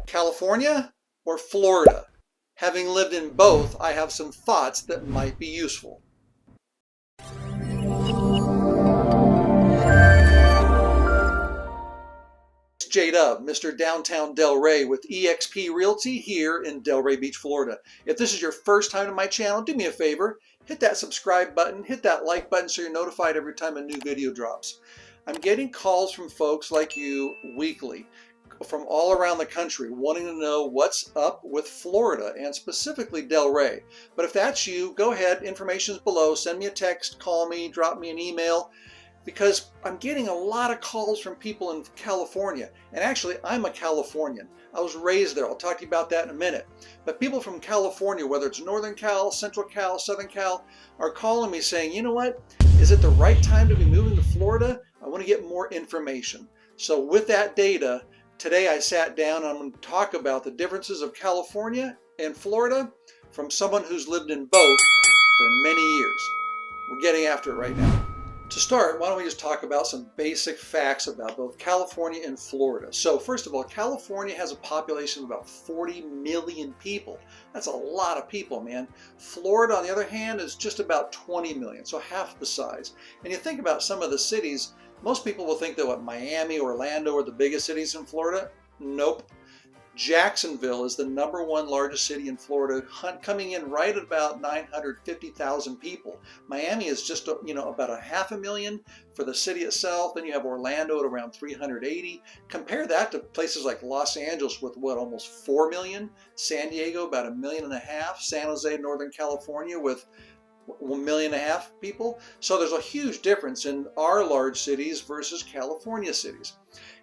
California or Florida? Having lived in both, I have some thoughts that might be useful. It's J-Dub, Mr. Downtown Delray with eXp Realty here in Delray Beach, Florida. If this is your first time to my channel, do me a favor, hit that subscribe button, hit that like button so you're notified every time a new video drops. I'm getting calls from folks like you weekly from all around the country wanting to know what's up with Florida and specifically Delray. But if that's you, go ahead, information is below, send me a text, call me, drop me an email, because I'm getting a lot of calls from people in California. And actually, I'm a Californian. I was raised there. I'll talk to you about that in a minute. But people from California, whether it's Northern Cal, Central Cal, Southern Cal, are calling me saying, you know what, is it the right time to be moving to Florida? I want to get more information. So with that data, today I sat down and I'm going to talk about the differences of California and Florida from someone who's lived in both for many years. We're getting after it right now. To start, why don't we just talk about some basic facts about both California and Florida. So first of all, California has a population of about 40 million people. That's a lot of people, man. Florida, on the other hand, is just about 20 million, so half the size. And you think about some of the cities, most people will think that what, Miami, Orlando are the biggest cities in Florida? Nope. Jacksonville is the #1 largest city in Florida, coming in right at about 950,000 people. Miami is just about 500,000 for the city itself. Then you have Orlando at around 380. Compare that to places like Los Angeles with what, almost 4 million. San Diego about 1.5 million. San Jose, Northern California with 1.5 million people. So there's a huge difference in our large cities versus California cities.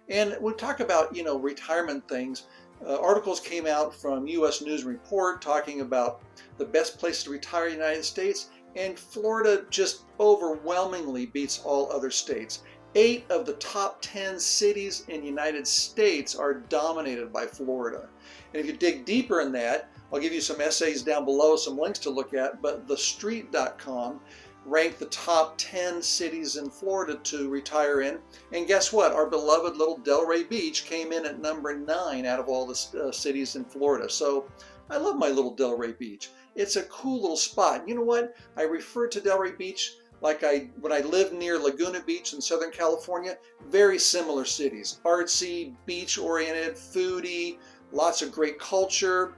And we'll talk about retirement things. Articles came out from U.S. News and Report talking about the best place to retire in the United States, and Florida just overwhelmingly beats all other states. 8 of the top 10 cities in the United States are dominated by Florida. And if you dig deeper in that, I'll give you some essays down below, some links to look at, but TheStreet.com ranked the top 10 cities in Florida to retire in. And guess what? Our beloved little Delray Beach came in at #9 out of all the cities in Florida. So I love my little Delray Beach. It's a cool little spot. You know what? I refer to Delray Beach like when I lived near Laguna Beach in Southern California. Very similar cities. Artsy, beach-oriented, foodie, lots of great culture.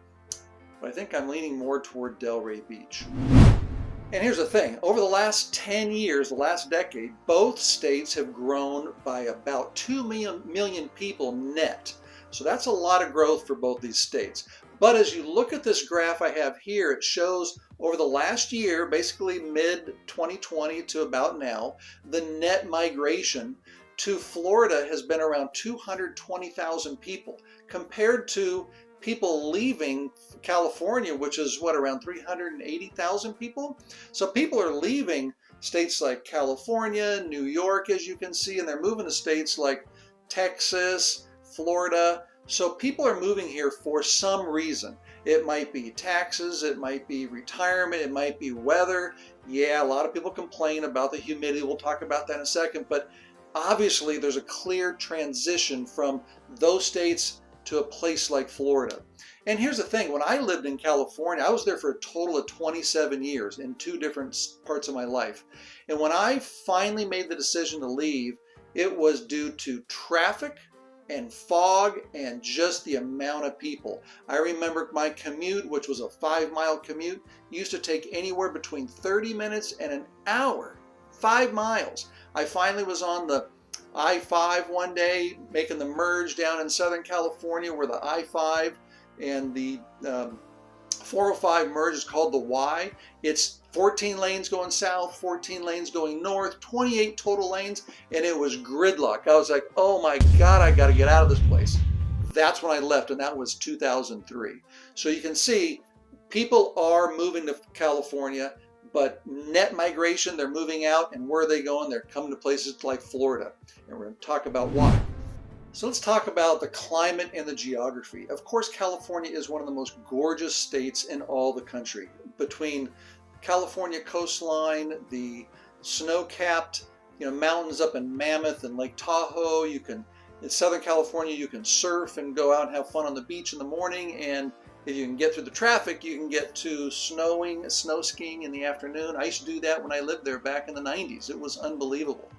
But I think I'm leaning more toward Delray Beach. And here's the thing, over the last 10 years, the last decade, both states have grown by about 2 million people net. So that's a lot of growth for both these states. But as you look at this graph I have here, it shows over the last year, basically mid-2020 to about now, the net migration to Florida has been around 220,000 people compared to people leaving California, which is what, around 380,000 people. So people are leaving states like California, New York, as you can see, and they're moving to states like Texas, Florida. So people are moving here for some reason. It might be taxes, it might be retirement, it might be weather. Yeah, a lot of people complain about the humidity. We'll talk about that in a second, but obviously there's a clear transition from those states to a place like Florida. And here's the thing, when I lived in California, I was there for a total of 27 years in 2 different parts of my life. And when I finally made the decision to leave, it was due to traffic and fog and just the amount of people. I remember my commute, which was a 5-mile commute, used to take anywhere between 30 minutes and an hour, 5 miles. I finally was on the I-5 one day, making the merge down in Southern California where the I-5 and the 405 merge is called the Y. It's 14 lanes going south, 14 lanes going north, 28 total lanes, and it was gridlock. I was like, oh my God, I got to get out of this place. That's when I left, and that was 2003. So you can see people are moving to California, but net migration, they're moving out, and where are they going? They're coming to places like Florida, and we're going to talk about why. So let's talk about the climate and the geography. Of course, California is one of the most gorgeous states in all the country. Between California coastline, the snow-capped mountains up in Mammoth and Lake Tahoe, you can In Southern California, you can surf and go out and have fun on the beach in the morning, and if you can get through the traffic, you can get to snow skiing in the afternoon. I used to do that when I lived there back in the 90s. It was unbelievable.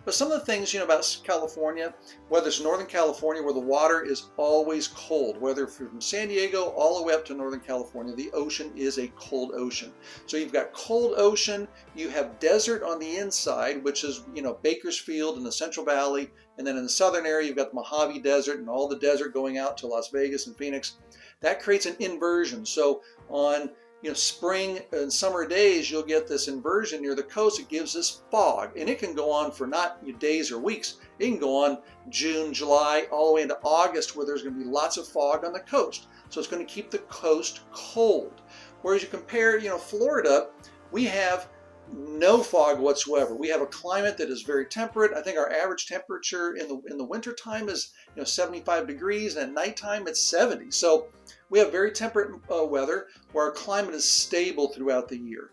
But some of the things, about California, whether it's Northern California where the water is always cold, whether from San Diego all the way up to Northern California, the ocean is a cold ocean. So you've got cold ocean, you have desert on the inside, which is, Bakersfield in the Central Valley, and then in the southern area, you've got the Mojave Desert and all the desert going out to Las Vegas and Phoenix. That creates an inversion. So on spring and summer days, you'll get this inversion near the coast. It gives this fog, and it can go on for not days or weeks. It can go on June, July, all the way into August, where there's going to be lots of fog on the coast. So it's going to keep the coast cold. Whereas you compare, Florida, we have no fog whatsoever. We have a climate that is very temperate. I think our average temperature in the winter time is 75 degrees, and at nighttime it's 70. So we have very temperate weather where our climate is stable throughout the year.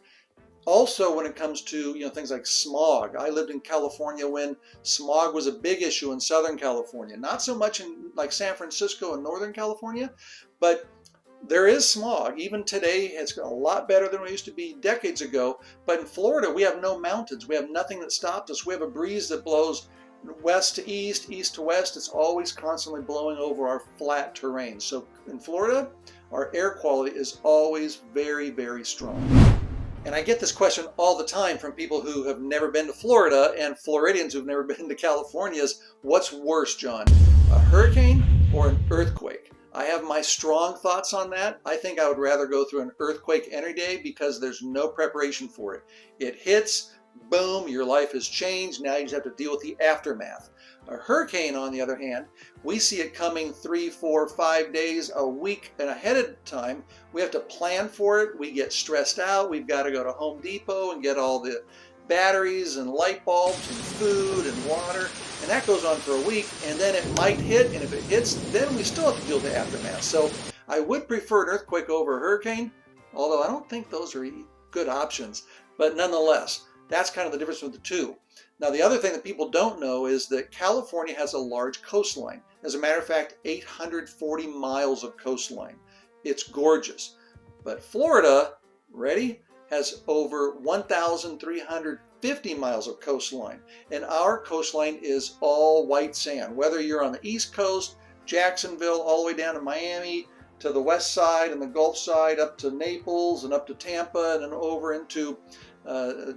Also, when it comes to things like smog, I lived in California when smog was a big issue in Southern California. Not so much in like San Francisco and Northern California, but there is smog. Even today, it's a lot better than it used to be decades ago. But in Florida, we have no mountains. We have nothing that stops us. We have a breeze that blows west to east, east to west. It's always constantly blowing over our flat terrain. So in Florida, our air quality is always very, very strong. And I get this question all the time from people who have never been to Florida and Floridians who've never been to California is, what's worse, John, a hurricane or an earthquake? I have my strong thoughts on that. I think I would rather go through an earthquake any day because there's no preparation for it. It hits, boom, your life has changed. Now you just have to deal with the aftermath. A hurricane, on the other hand, we see it coming 3, 4, 5 days, a week and ahead of time. We have to plan for it. We get stressed out. We've got to go to Home Depot and get all the batteries and light bulbs and food and water, and that goes on for a week, and then it might hit, and if it hits, then we still have to deal with the aftermath. So I would prefer an earthquake over a hurricane, although I don't think those are good options. But nonetheless, that's kind of the difference with the two. Now, the other thing that people don't know is that California has a large coastline. As a matter of fact, 840 miles of coastline. It's gorgeous. But Florida, ready, has over 1,350 miles of coastline. And our coastline is all white sand. Whether you're on the East Coast, Jacksonville, all the way down to Miami, to the west side and the Gulf side, up to Naples and up to Tampa, and then over into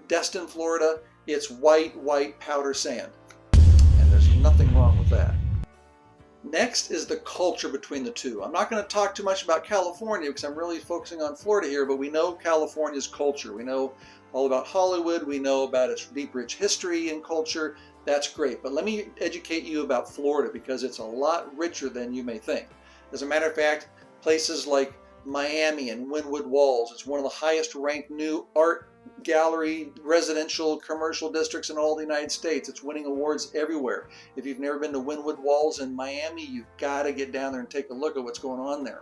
Destin, Florida, it's white powder sand. And there's nothing wrong with that. Next is the culture between the two. I'm not going to talk too much about California because I'm really focusing on Florida here, but we know California's culture. We know all about Hollywood. We know about its deep, rich history and culture. That's great. But let me educate you about Florida because it's a lot richer than you may think. As a matter of fact, places like Miami and Wynwood Walls, it's one of the highest ranked new art gallery, residential, commercial districts in all the United States. It's winning awards everywhere. If you've never been to Wynwood Walls in Miami, you've got to get down there and take a look at what's going on there.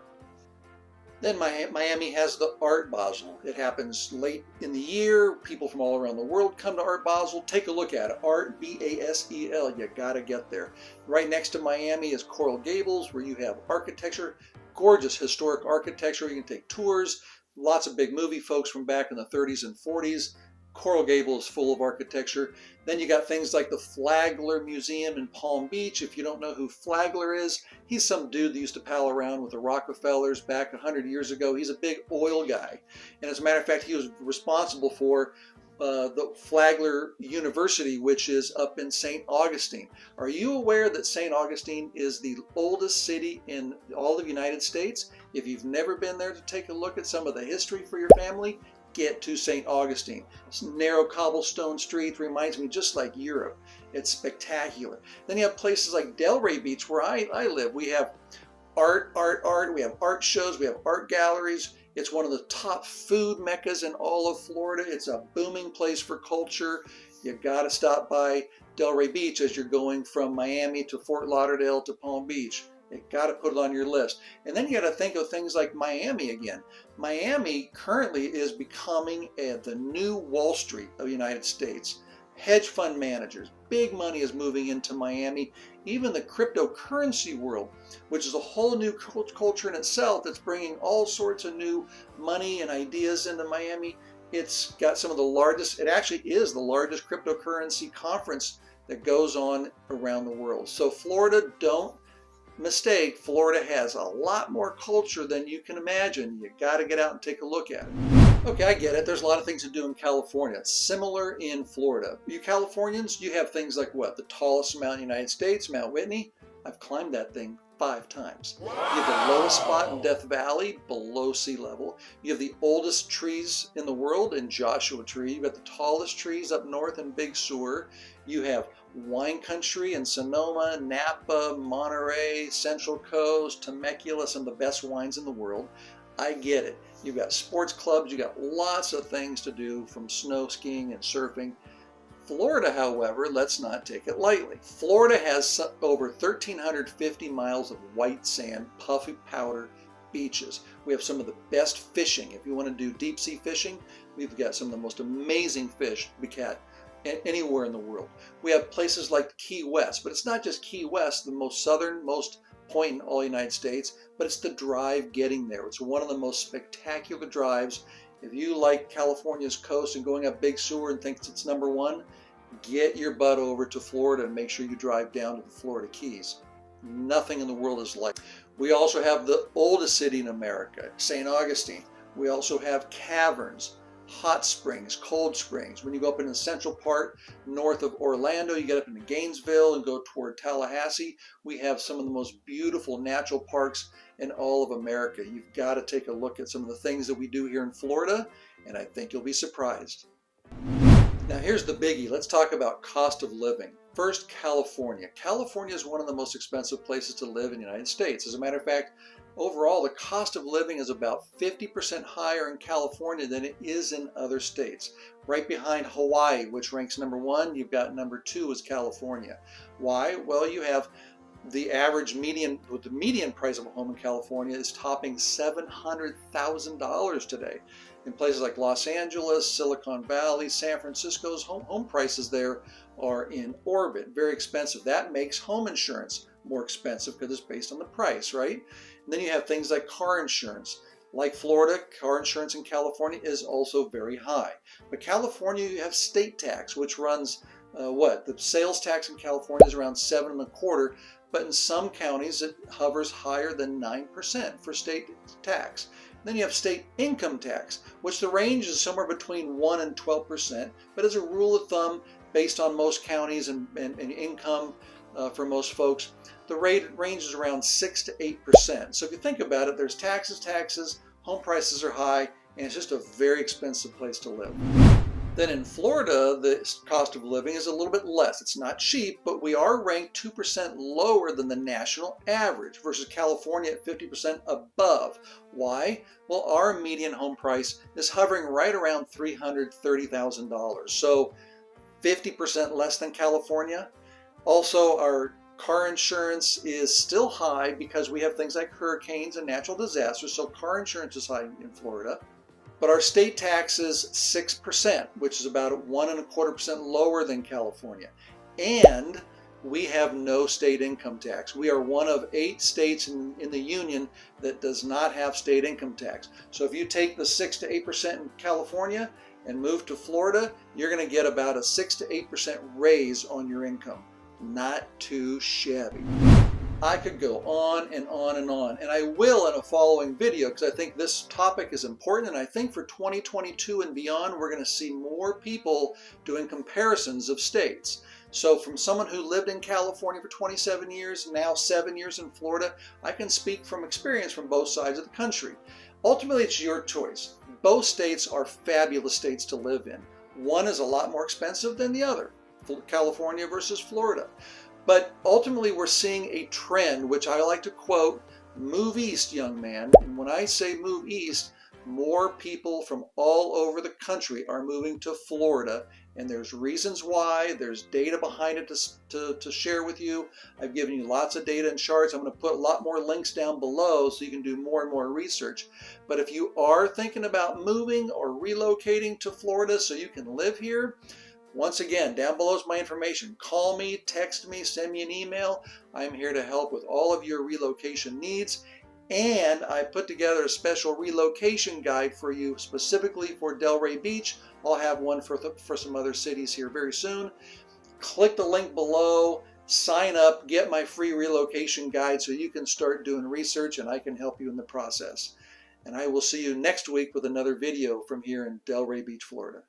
Then Miami has the Art Basel. It happens late in the year. People from all around the world come to Art Basel. Take a look at it. Art, B-A-S-E-L. You got to get there. Right next to Miami is Coral Gables, where you have architecture, gorgeous historic architecture. You can take tours. Lots of big movie folks from back in the 30s and 40s. Coral Gables is full of architecture. Then you got things like the Flagler Museum in Palm Beach. If you don't know who Flagler is, he's some dude that used to pal around with the Rockefellers back 100 years ago. He's a big oil guy. And as a matter of fact, he was responsible for the Flagler University, which is up in St. Augustine. Are you aware that St. Augustine is the oldest city in all of the United States? If you've never been there to take a look at some of the history for your family, get to St. Augustine. It's narrow cobblestone streets, reminds me just like Europe. It's spectacular. Then you have places like Delray Beach, where I live. We have art. We have art shows. We have art galleries. It's one of the top food meccas in all of Florida. It's a booming place for culture. You got to stop by Delray Beach as you're going from Miami to Fort Lauderdale to Palm Beach. You got to put it on your list. And then you got to think of things like Miami again. Miami currently is becoming the new Wall Street of the United States. hedge fund managers. Big money is moving into Miami. Even the cryptocurrency world, which is a whole new culture in itself that's bringing all sorts of new money and ideas into Miami. It's got some of the largest, it actually is the largest cryptocurrency conference that goes on around the world. So Florida, don't mistake, Florida has a lot more culture than you can imagine. You got to get out and take a look at it. Okay, I get it. There's a lot of things to do in California. Similar in Florida. You Californians, you have things like what? The tallest mountain in the United States, Mount Whitney. I've climbed that thing 5 times. Wow. You have the lowest spot in Death Valley, below sea level. You have the oldest trees in the world in Joshua Tree. You've got the tallest trees up north in Big Sur. You have wine country in Sonoma, Napa, Monterey, Central Coast, Temecula, some of the best wines in the world. I get it. You've got sports clubs, you've got lots of things to do, from snow skiing and surfing. Florida, however, let's not take it lightly. Florida has over 1,350 miles of white sand, puffy powder beaches. We have some of the best fishing. If you want to do deep sea fishing, we've got some of the most amazing fish we catch anywhere in the world. We have places like Key West, but it's not just Key West, the most southernmost point in all the United States, but it's the drive getting there. It's one of the most spectacular drives. If you like California's coast and going up Big Sur and think it's number one, get your butt over to Florida and make sure you drive down to the Florida Keys. Nothing in the world is like it. We also have the oldest city in America, St. Augustine. We also have caverns, hot springs, cold springs. When you go up into the central part, north of Orlando, you get up into Gainesville and go toward Tallahassee. We have some of the most beautiful natural parks in all of America. You've got to take a look at some of the things that we do here in Florida, and I think you'll be surprised. Now here's the biggie. Let's talk about cost of living. First, California. California is one of the most expensive places to live in the United States. As a matter of fact, overall, the cost of living is about 50% higher in California than it is in other states. Right behind Hawaii, which ranks number 1, you've got number 2 is California. Why? Well, you have the average median, with the median price of a home in California is topping $700,000 today. In places like Los Angeles, Silicon Valley, San Francisco's home prices there are in orbit, very expensive. That makes home insurance more expensive because it's based on the price, right? And then you have things like car insurance. Like Florida, car insurance in California is also very high. But California, you have state tax, which runs the sales tax in California is around 7.25%, but in some counties it hovers higher than 9% for state tax. Then you have state income tax, which the range is somewhere between 1 and 12%, but as a rule of thumb, based on most counties and income for most folks, the rate ranges around 6 to 8%. So if you think about it, there's taxes, home prices are high, and it's just a very expensive place to live. Then in Florida, the cost of living is a little bit less. It's not cheap, but we are ranked 2% lower than the national average versus California at 50% above. Why? Well, our median home price is hovering right around $330,000. So 50% less than California. Also, our car insurance is still high because we have things like hurricanes and natural disasters. So car insurance is high in Florida. But our state tax is 6%, which is about 1.25% lower than California. And we have no state income tax. We are one of 8 states in the union that does not have state income tax. So if you take the 6 to 8% in California and move to Florida, you're going to get about a 6 to 8% raise on your income. Not too shabby. I could go on and on and on, and I will in a following video because I think this topic is important, and I think for 2022 and beyond we're going to see more people doing comparisons of states. So from someone who lived in California for 27 years, now 7 years in Florida, I can speak from experience from both sides of the country. Ultimately, it's your choice. Both states are fabulous states to live in. One is a lot more expensive than the other, California versus Florida. But ultimately, we're seeing a trend, which I like to quote, move east, young man. And when I say move east, more people from all over the country are moving to Florida. And there's reasons why. There's data behind it to share with you. I've given you lots of data and charts. I'm going to put a lot more links down below so you can do more and more research. But if you are thinking about moving or relocating to Florida so you can live here, Once again, down below is my information. Call me, text me, send me an email. I'm here to help with all of your relocation needs. And I put together a special relocation guide for you specifically for Delray Beach. I'll have one for some other cities here very soon. Click the link below, sign up, get my free relocation guide so you can start doing research and I can help you in the process. And I will see you next week with another video from here in Delray Beach, Florida.